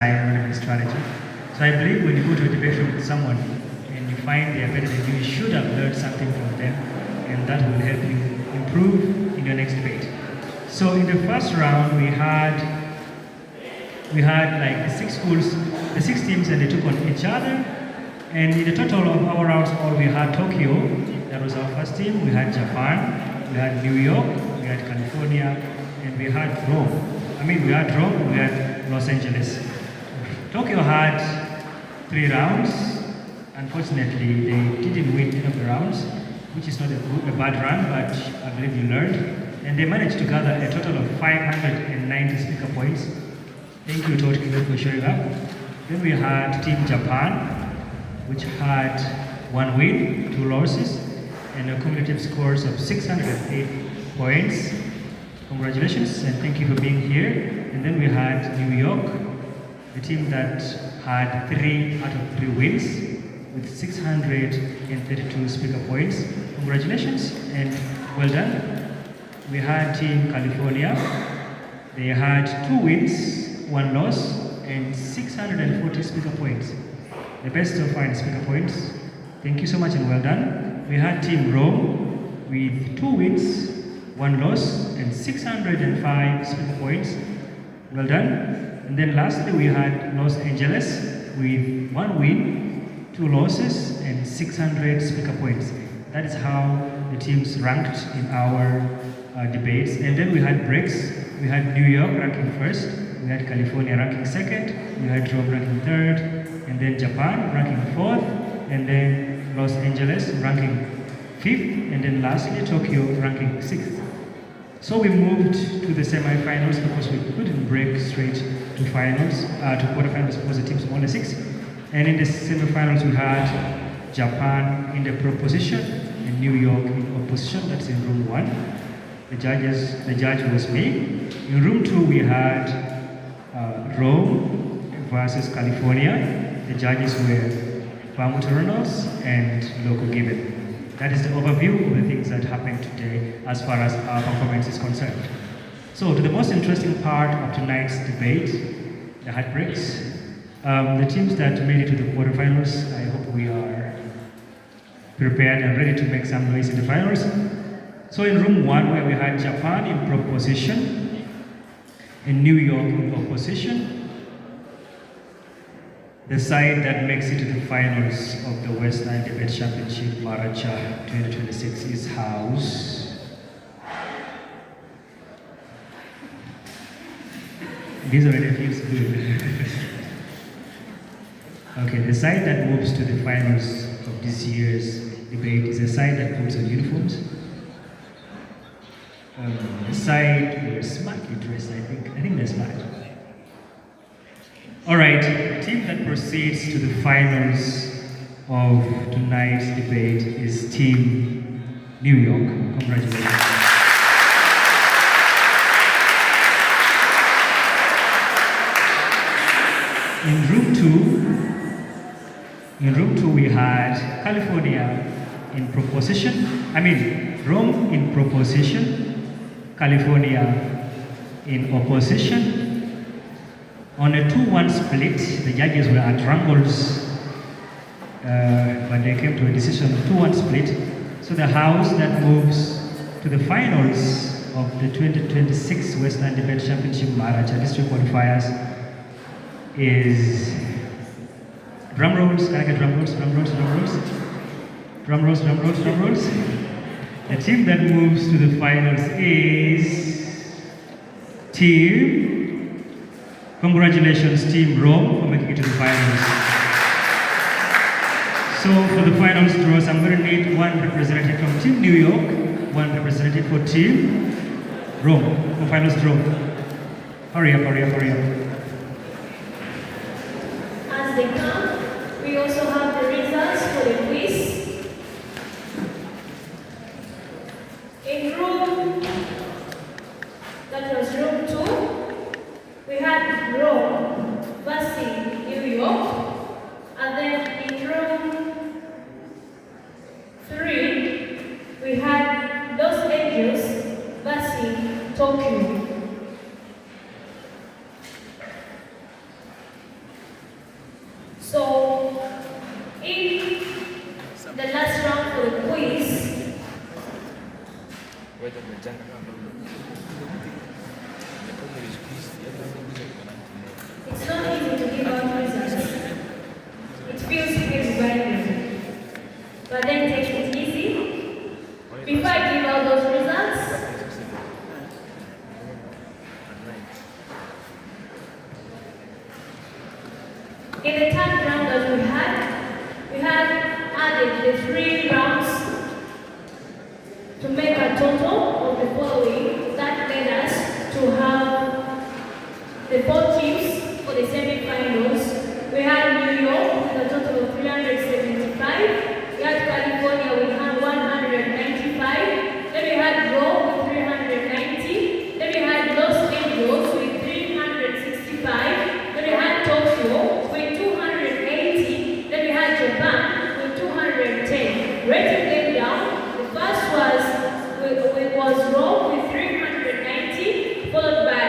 and strategy. So I believe when you go to a debate room with someone and you find they are better than you should have learned something from them, and that will help you improve in your next debate. So in the first round, we had like the six schools, the six teams, and they took on each other. And in the total of our rounds, we had Tokyo, that was our first team. We had Japan, we had New York, we had California, and we had Rome. We had Rome, we had Los Angeles. Tokyo had 3 rounds. Unfortunately, they didn't win any of the rounds, which is not a bad run, but I believe you learned. And they managed to gather a total of 590 speaker points. Thank you, Tokyo, for showing up. Then we had Team Japan, which had 1 win, 2 losses, and a cumulative scores of 608 points. Congratulations, and thank you for being here. And then we had New York, the team that had 3 out of 3 wins with 632 speaker points. Congratulations and well done. We had Team California. They had 2 wins, 1 loss, and 640 speaker points. The best so far in speaker points. Thank you so much and well done. We had Team Rome with 2 wins, 1 loss, and 605 speaker points. Well done. And then lastly, we had Los Angeles with 1 win, 2 losses, and 600 speaker points. That is how the teams ranked in our debates. And then we had breaks. We had New York ranking first, we had California ranking second, we had Rome ranking third, and then Japan ranking 4th, and then Los Angeles ranking 5th, and then lastly Tokyo ranking 6th. So we moved to the semi-finals because we couldn't break straight to finals, to quarterfinals because the teams were only 6. And in the semi-finals we had Japan in the proposition and New York in opposition. That's in room 1. The judge was me. In room 2 we had Rome versus California. The judges were Pamuta Reynolds and Loco Gibbon. That is the overview of the things that happened today as far as our performance is concerned. So to the most interesting part of tonight's debate, the heartbreaks. The teams that made it to the quarterfinals, I hope we are prepared and ready to make some noise in the finals. So in room 1, where we had Japan in proposition and New York in opposition, the side that makes it to the finals of the West Nile Debate Championship Maracha 2026 is House. This already feels good. Okay, the side that moves to the finals of this year's debate is the side that puts on uniforms. The side were smartly dressed, I think they're smart. Alright, the team that proceeds to the finals of tonight's debate is Team New York. Congratulations. In room 2 we had California in proposition. Rome in proposition, California in opposition. On a 2-1 split, the judges were at wrangles, but they came to a decision of 2-1 split. So the house that moves to the finals of the 2026 West Nile Debate Championship Maracha District Qualifiers is drum rolls. Can I get drum rolls? Drum rolls, drum rolls. Drum rolls, drum rolls, drum rolls. The team that moves to the finals is Congratulations, Team Rome, for making it to the finals. So for the finals draws, I'm going to need 1 representative from Team New York, 1 representative for Team Rome for finals draw. Hurry up, hurry up, hurry up. As they come, we also have the results for the quiz. In room, that was room 2, we had Rome versus New York, and then in room 3, we had Los Angeles versus Tokyo. So, in the last round for the quiz, it's not easy to give out results. It feels very but then take it easy. Before I give out those results, in the third round that we had added the 3 rounds to make a total of the following. That led us to have the 4 teams for the semi-finals. We had New York with a total of 375. We had California with 195. Then we had Rome with 390. Then we had Los Angeles with 365. Then we had Tokyo with 280. Then we had Japan with 210. Writing them down, the first was Rome with 390, followed by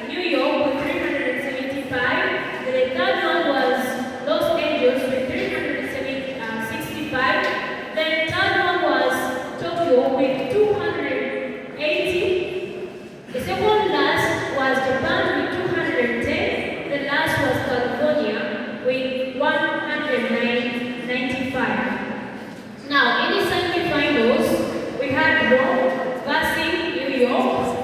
New York with 375. Then the third one was Los Angeles with 365. Then the third one was Tokyo with 280. The second last was Japan with 210. The last was California with 195. Now, in the semi-finals, we had Rome versus New York.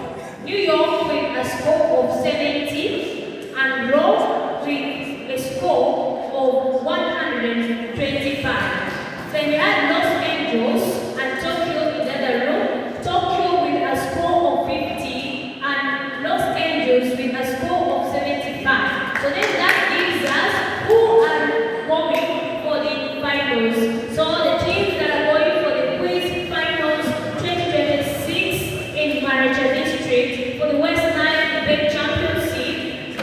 New York with a score of 70 and Rome with a score of 125. Then we had Los Angeles and Tokyo in the other room. Tokyo with a score of 50 and Los Angeles with a score of 75. So then that gives us who are going for the finals. So the teams that are going for the quiz finals 2026 in Maracha District for the West Nile Debate Championship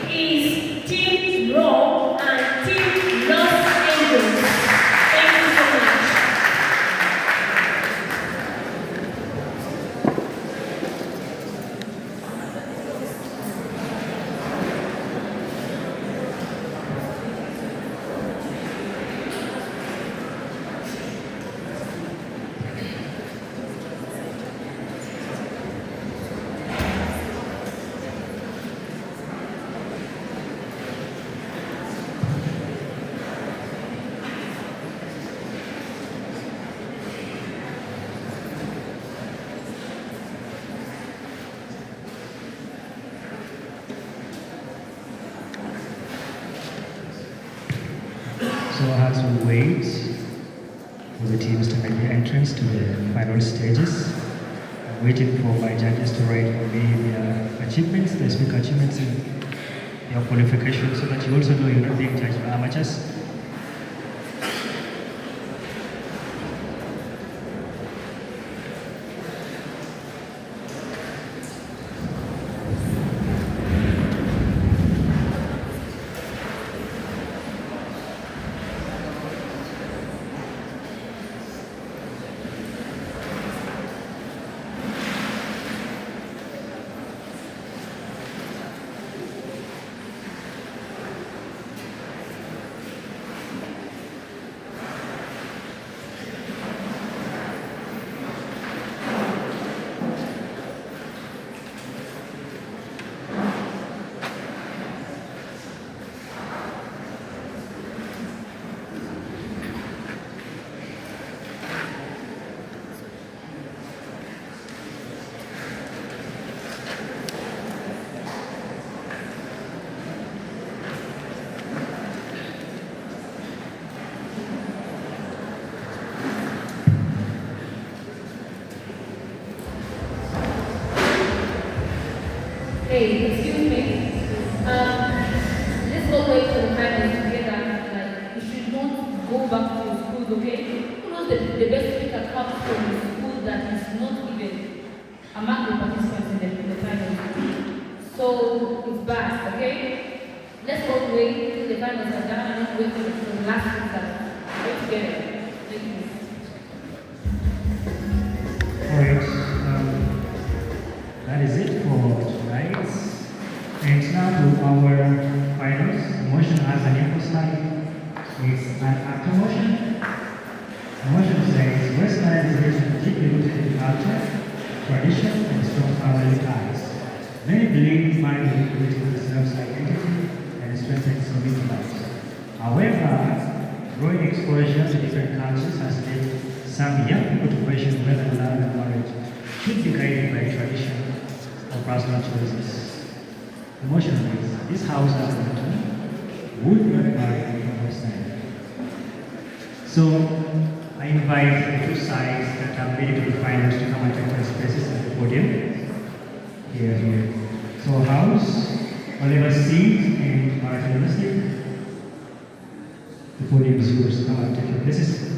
is Team Rome and Team Los Angeles. Thank you so much. So as we wait for the teams to make the entrance to the final stages, I'm waiting for my judges to rate for me their achievements, their speaker achievements in their qualification, so that you also know you're not being judged by amateurs. Hey, excuse me. Let's all wait for the finals together. Like, you should not go back to your schools, okay? Who knows the best speaker comes from a school that is not even among the participants in the finals. So it's bad, okay? Let's all wait till the finals are done and not wait for the last result. Wait together. Thank you. Alright, that is it for tonight. And now to our finals. The motion has an equal sign. It's an active motion. The motion says Westland is deeply rooted in culture, tradition, and strong family ties. Many believe marriage preserves identity and strengthens community lives. However, growing exposure to different cultures has led some young people to question whether love and marriage should be guided by tradition or personal choices. The motion is, this house has would not marry from Westland. So, I invite the two sides that are ready to be finalists to come and take their spaces at the podium. Here. So, House, Oliver Seed, and Martin University. The podium is yours. Come and take your places.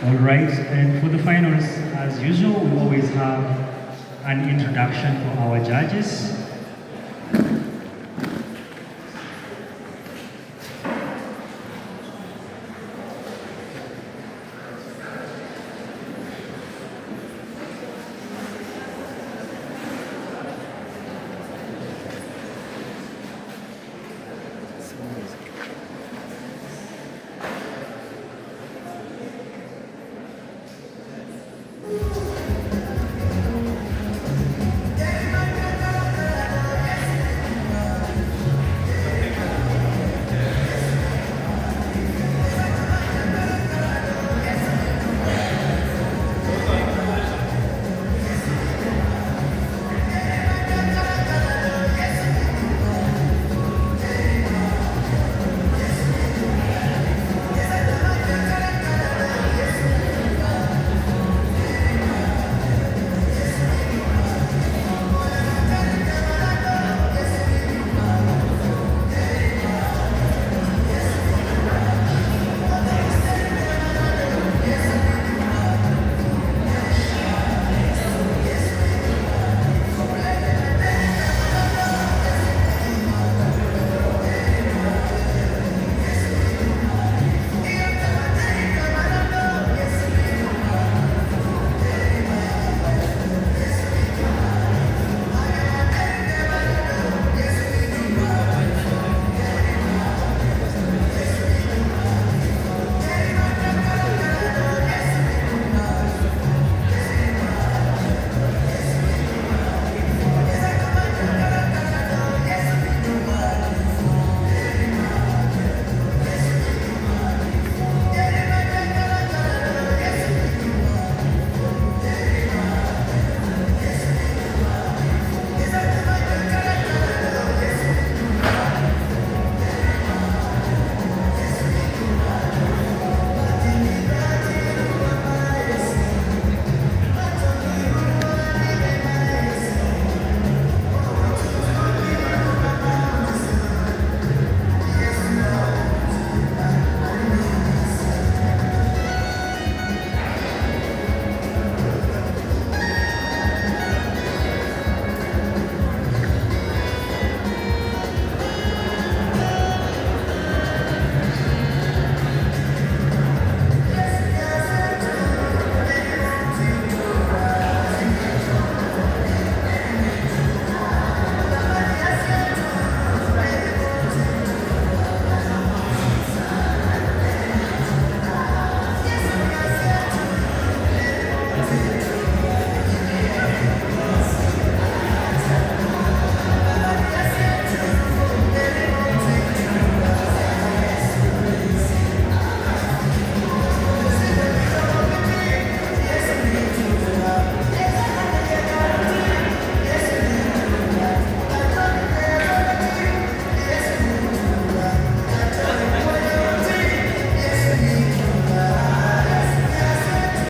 All right, and for the finals, as usual, we always have an introduction for our judges.